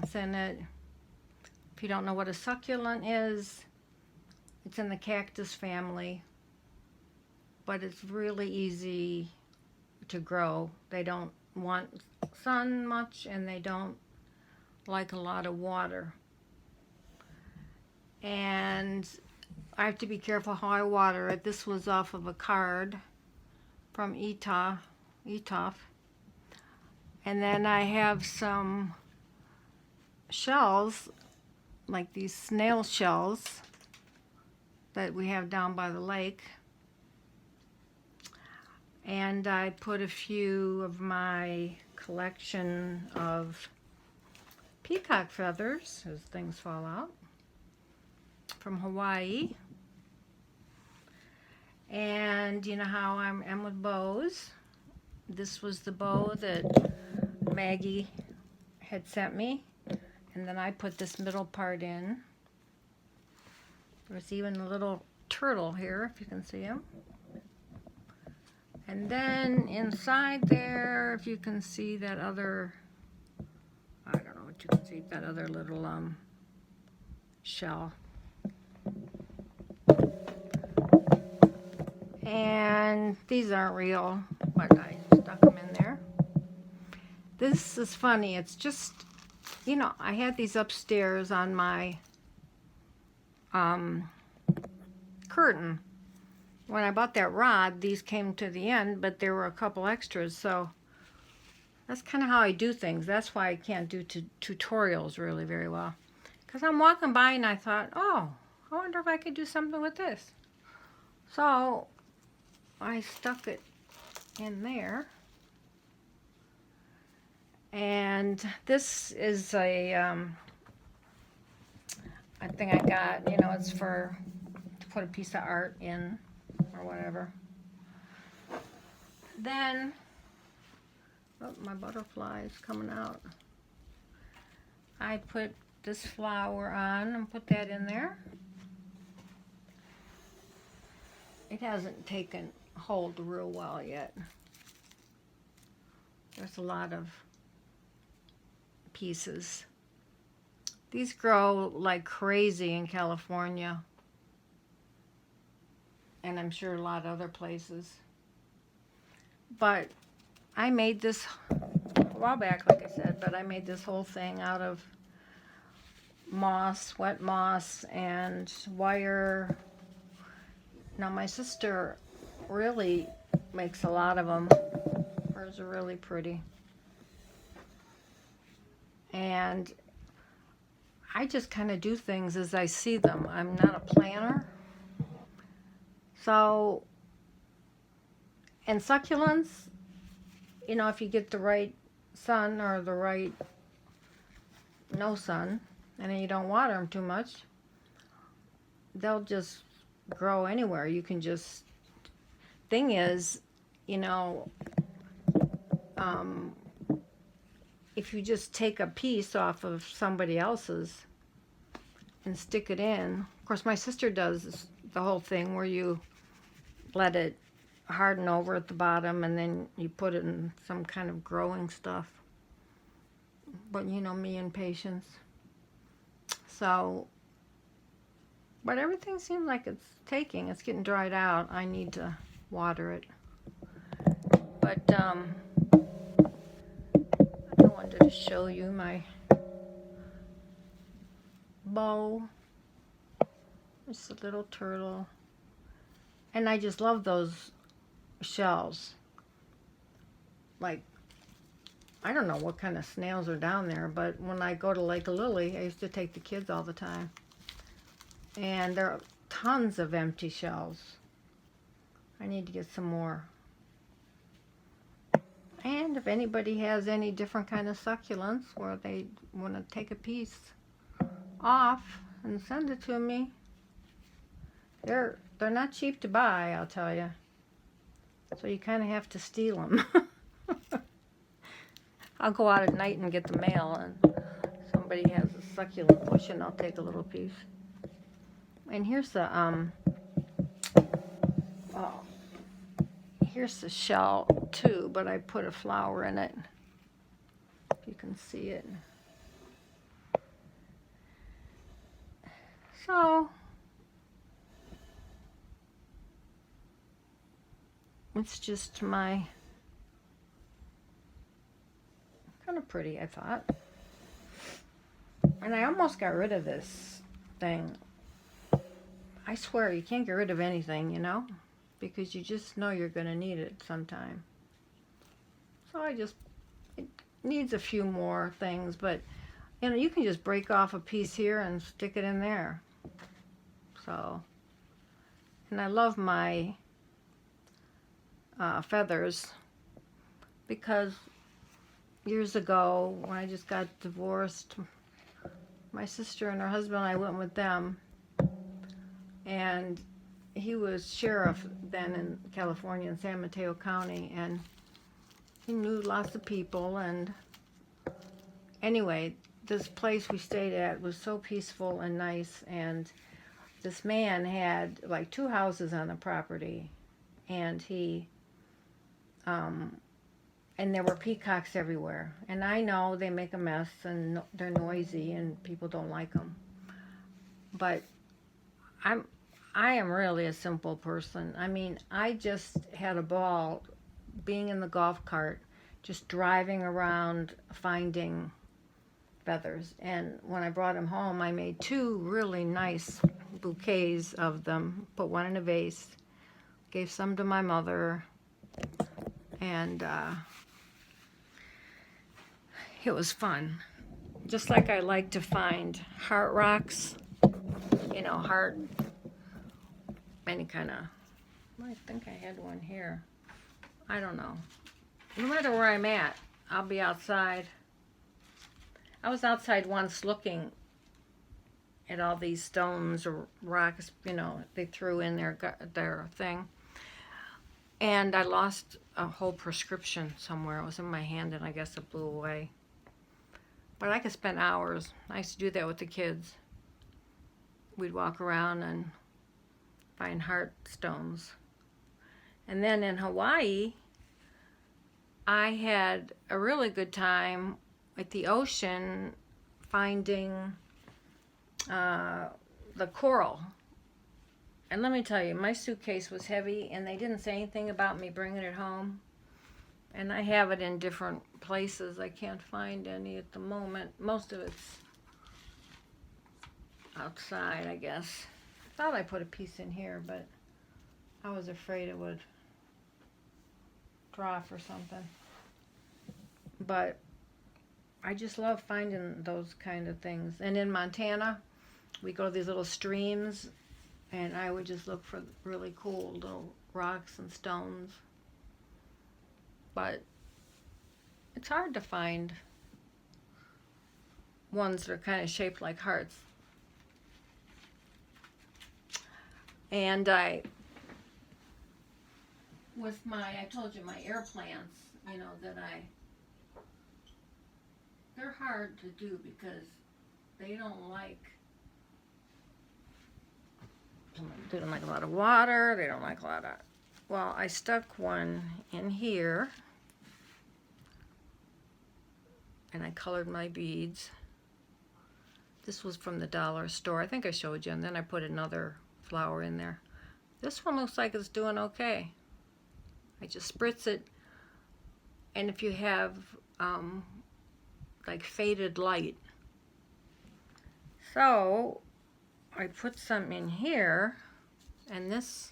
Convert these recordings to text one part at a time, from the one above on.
succulents in it. If you don't know what a succulent is, it's in the cactus family, but it's really easy to grow. They don't want sun much, and they don't like a lot of water. And I have to be careful how I water it. This was off of a card from Etoff. And then I have some shells, like these snail shells that we have down by the lake. And I put a few of my collection of peacock feathers, as things fall out, from Hawaii. And you know how I'm with bows. This was the bow that Maggie had sent me. And then I put this middle part in. There's even a little turtle here, if you can see him. And then inside there, if you can see that other, I don't know what you can see, that other little shell. And these aren't real, but I stuck them in there. This is funny. It's just, you know, I had these upstairs on my curtain. When I bought that rod, these came to the end, but there were a couple extras, so that's kind of how I do things. That's why I can't do tutorials really very well. Because I'm walking by and I thought, oh, I wonder if I could do something with this. So I stuck it in there. And this is a thing I got, you know, it's for to put a piece of art in or whatever. Then, oh, my butterfly is coming out. I put this flower on and put that in there. It hasn't taken hold real well yet. There's a lot of pieces. These grow like crazy in California, and I'm sure a lot of other places. But I made this a while back, like I said, but I made this whole thing out of moss, wet moss, and wire. Now my sister really makes a lot of them. Hers are really pretty. And I just kind of do things as I see them. I'm not a planner. So, and succulents, you know, if you get the right sun or the right no sun, and then you don't water them too much, they'll just grow anywhere. You can just, thing is, you know, if you just take a piece off of somebody else's and stick it in, of course my sister does the whole thing where you let it harden over at the bottom and then you put it in some kind of growing stuff. But you know me and patience. So, but everything seems like it's getting dried out. I need to water it. But I wanted to show you my bow. It's a little turtle. And I just love those shells. Like, I don't know what kind of snails are down there, but when I go to Lake Lily, I used to take the kids all the time. And there are tons of empty shells. I need to get some more. And if anybody has any different kind of succulents where they want to take a piece off and send it to me, they're not cheap to buy, I'll tell you. So you kind of have to steal them. I'll go out at night and get the mail, and somebody has a succulent bush, and I'll take a little piece. And here's the here's the shell too, but I put a flower in it. If you can see it. So it's just my, kind of pretty, I thought. And I almost got rid of this thing. I swear you can't get rid of anything, you know, because you just know you're going to need it sometime. So it needs a few more things, but you know, you can just break off a piece here and stick it in there. So, and I love my feathers, because years ago when I just got divorced, my sister and her husband, I went with them, and he was sheriff then in California in San Mateo County, and he knew lots of people. And anyway, this place we stayed at was so peaceful and nice, and this man had like 2 houses on the property, and he and there were peacocks everywhere. And I know they make a mess and they're noisy and people don't like them, but I am really a simple person. I mean, I just had a ball being in the golf cart, just driving around finding feathers. And when I brought them home, I made 2 really nice bouquets of them, put one in a vase, gave some to my mother, and it was fun. Just like I like to find heart rocks, you know, heart, any kind of, I think I had one here. I don't know. No matter where I'm at, I'll be outside. I was outside once looking at all these stones or rocks, you know, they threw in their thing. And I lost a whole prescription somewhere. It was in my hand, and I guess it blew away. But I could spend hours. I used to do that with the kids. We'd walk around and find heart stones. And then in Hawaii, I had a really good time at the ocean finding the coral. And let me tell you, my suitcase was heavy, and they didn't say anything about me bringing it home. And I have it in different places. I can't find any at the moment. Most of it's outside, I guess. I thought I put a piece in here, but I was afraid it would drop or something. But I just love finding those kind of things. And in Montana, we go to these little streams, and I would just look for really cool little rocks and stones. But it's hard to find ones that are kind of shaped like hearts. And I told you my air plants, you know, they're hard to do because they don't like a lot of water. They don't like a lot of, well, I stuck one in here, and I colored my beads. This was from the dollar store. I think I showed you, and then I put another flower in there. This one looks like it's doing okay. I just spritz it, and if you have like faded light. So I put some in here, and this,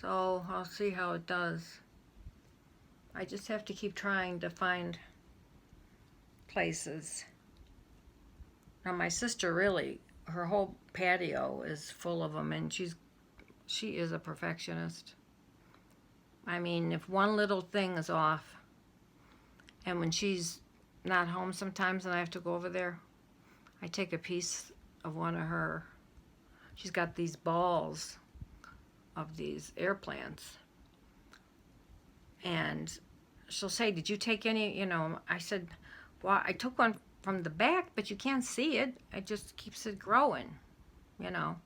so I'll see how it does. I just have to keep trying to find places. Now my sister really, her whole patio is full of them, and she is a perfectionist. I mean, if one little thing is off, and when she's not home sometimes and I have to go over there, I take a piece of one of her, she's got these balls of these air plants, and she'll say, did you take any, you know, I said, well, I took one from the back, but you can't see it. It just keeps it growing, you know.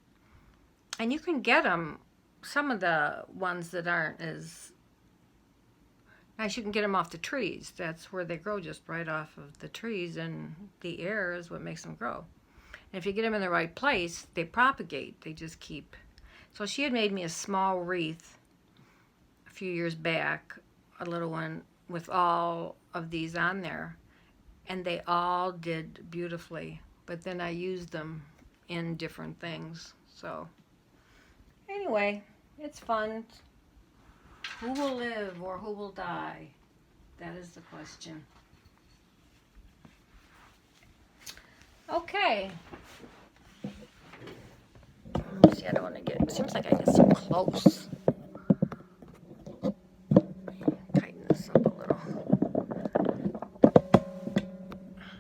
And you can get them, some of the ones that aren't as nice, you can get them off the trees. That's where they grow, just right off of the trees, and the air is what makes them grow. And if you get them in the right place, they propagate. They just keep. So she had made me a small wreath a few years back, a little one with all of these on there. And they all did beautifully. But then I used them in different things. So anyway, it's fun. Who will live or who will die? That is the question. Okay. Let me see, I don't want to get, it seems like I get so close. Tighten this up a little.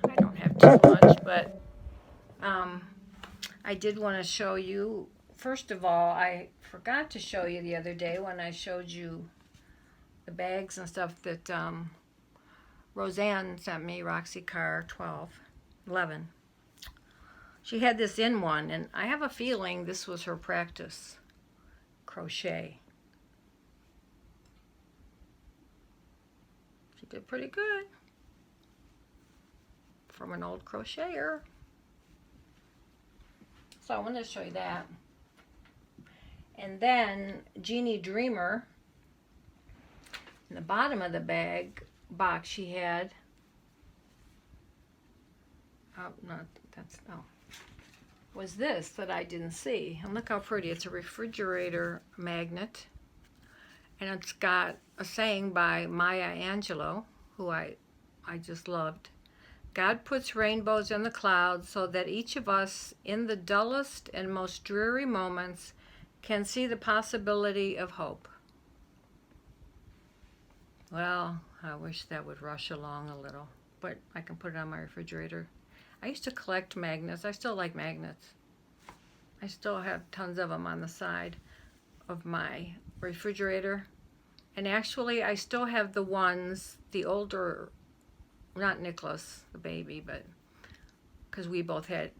I don't have too much, but I did want to show you, first of all, I forgot to show you the other day when I showed you the bags and stuff that Roseanne sent me, Roxy Carr 11. She had this in one, and I have a feeling this was her practice crochet. She did pretty good from an old crocheter. So I wanted to show you that. And then Jeannie Dreamer, in the bottom of the box she had, was this that I didn't see. And look how pretty. It's a refrigerator magnet. And it's got a saying by Maya Angelou, who I just loved. God puts rainbows in the clouds so that each of us, in the dullest and most dreary moments, can see the possibility of hope. Well, I wish that would rush along a little, but I can put it on my refrigerator. I used to collect magnets. I still like magnets. I still have tons of them on the side of my refrigerator. And actually, I still have the ones, the older, not Nicholas, the baby, but because we both had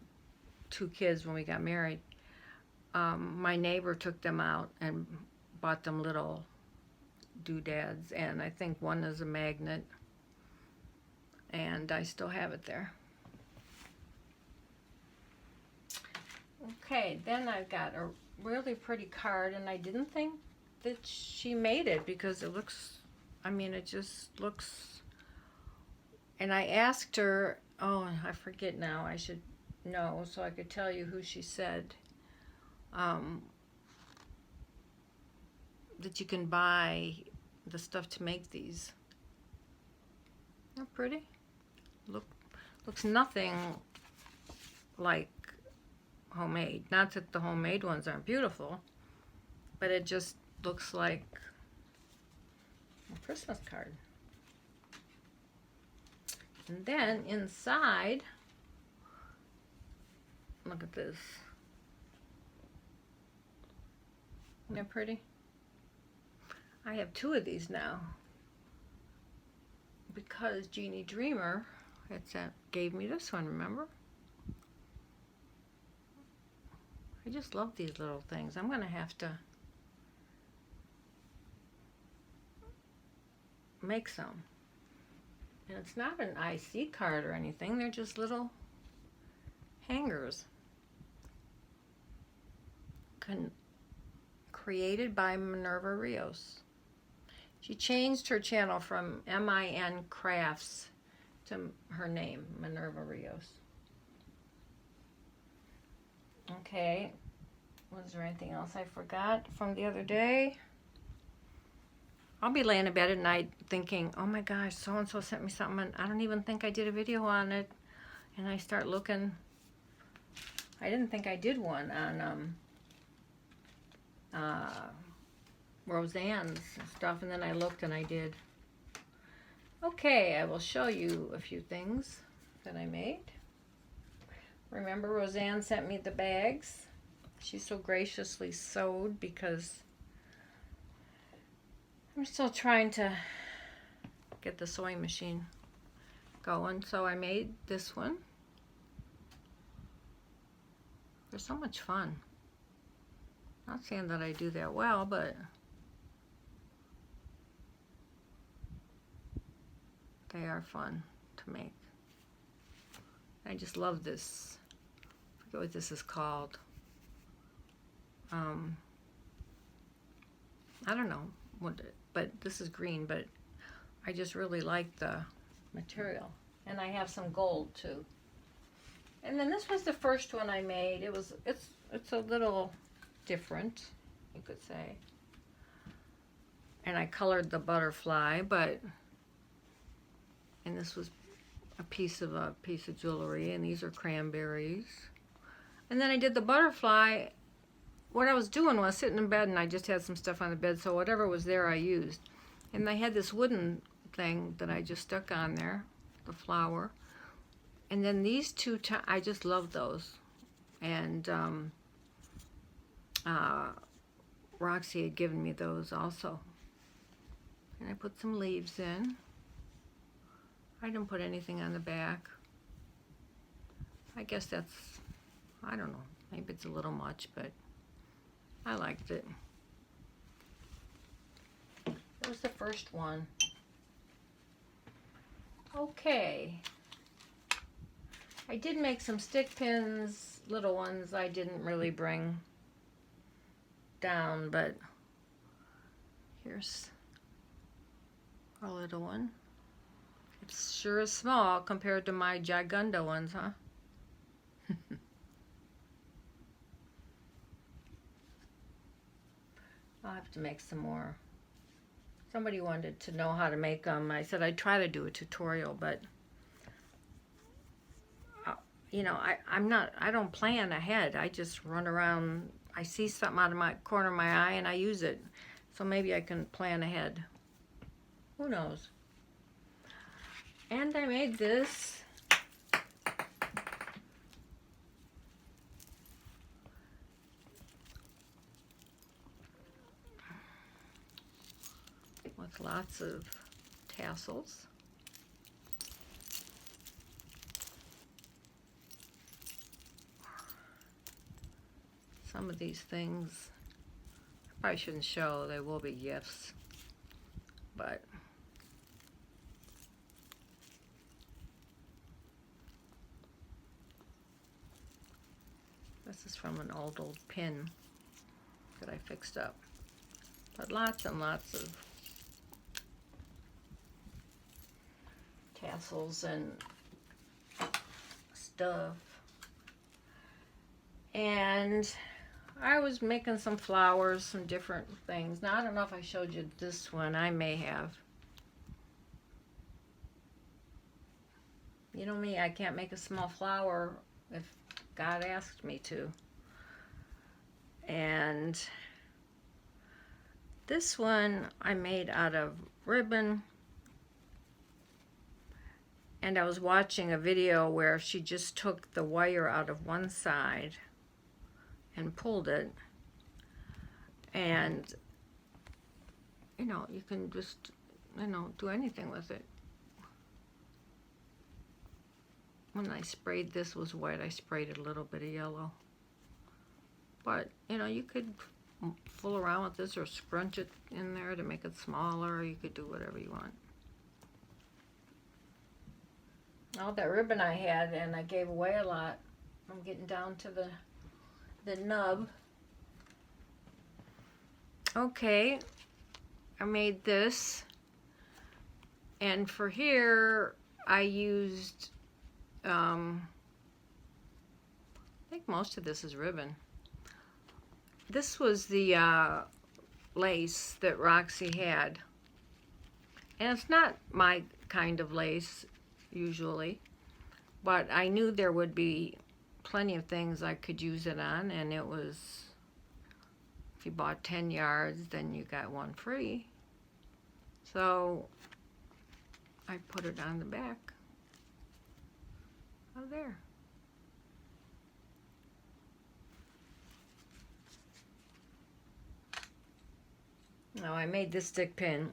2 kids when we got married. My neighbor took them out and bought them little doodads, and I think one is a magnet, and I still have it there. Okay, then I've got a really pretty card, and I didn't think that she made it because it looks, I mean, it just looks, and I asked her, oh, I forget now, I should know so I could tell you who she said, that you can buy the stuff to make these. Not pretty? Looks nothing like homemade. Not that the homemade ones aren't beautiful, but it just looks like a Christmas card. And then inside, look at this. Isn't that pretty? I have 2 of these now because Jeannie Dreamer gave me this one, remember? I just love these little things. I'm going to have to make some. And it's not an IC card or anything. They're just little hangers. Created by Minerva Rios. She changed her channel from MIN Crafts to her name, Minerva Rios. Okay, was there anything else I forgot from the other day? I'll be laying in bed at night thinking, oh my gosh, so-and-so sent me something, and I don't even think I did a video on it. And I start looking. I didn't think I did one on Roseanne's stuff, and then I looked and I did. Okay, I will show you a few things that I made. Remember, Roseanne sent me the bags. She so graciously sewed because I'm still trying to get the sewing machine going. So I made this one. They're so much fun. Not saying that I do that well, but they are fun to make. I just love this. I forget what this is called. I don't know what, but this is green, but I just really like the material. And I have some gold too. And then this was the first one I made. It's a little different, you could say. And I colored the butterfly, and this was a piece of jewelry, and these are cranberries. And then I did the butterfly. What I was doing was sitting in bed, and I just had some stuff on the bed, so whatever was there I used. And I had this wooden thing that I just stuck on there, the flower. And then these two, I just love those. And Roxy had given me those also. And I put some leaves in. I didn't put anything on the back. I guess that's, I don't know, maybe it's a little much, but I liked it. That was the first one. Okay. I did make some stick pins, little ones I didn't really bring down, but here's a little one. It sure is small compared to my Gigunda ones, huh? I'll have to make some more. Somebody wanted to know how to make them. I said I'd try to do a tutorial, but you know, I don't plan ahead. I just run around. I see something out of my corner of my eye and I use it. So maybe I can plan ahead. Who knows? And I made this. With lots of tassels. Some of these things I probably shouldn't show. They will be gifts. But this is from an old pin that I fixed up. But lots and lots of tassels and stuff. And I was making some flowers, some different things. Now, I don't know if I showed you this one. I may have. You know me, I can't make a small flower if God asked me to. And this one I made out of ribbon. And I was watching a video where she just took the wire out of one side and pulled it. And, you know, you can just, you know, do anything with it. When I sprayed this was white, I sprayed it a little bit of yellow. But, you know, you could fool around with this or scrunch it in there to make it smaller. You could do whatever you want. All that ribbon I had, and I gave away a lot. I'm getting down to the nub. Okay, I made this, and for here I used I think most of this is ribbon. This was the lace that Roxy had, and it's not my kind of lace usually, but I knew there would be plenty of things I could use it on, and it was, if you bought 10 yards, then you got one free. So I put it on the back of there. Now I made this stick pin.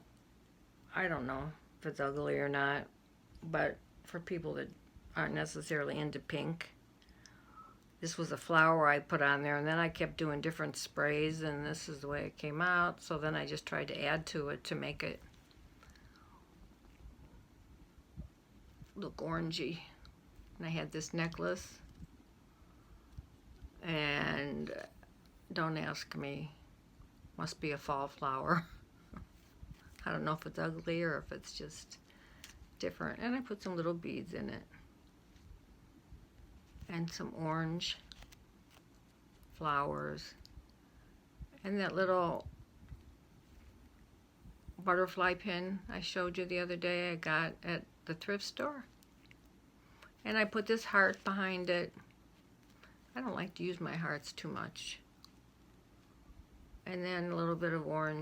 I don't know if it's ugly or not, but for people that aren't necessarily into pink, this was a flower I put on there, and then I kept doing different sprays, and this is the way it came out. So then I just tried to add to it to make it look orangey. And I had this necklace, And don't ask me. Must be a fall flower. I don't know if it's ugly or if it's just different. And I put some little beads in it. And some orange flowers. And that little butterfly pin I showed you the other day I got at the thrift store. And I put this heart behind it. I don't like to use my hearts too much. And then a little bit of orange.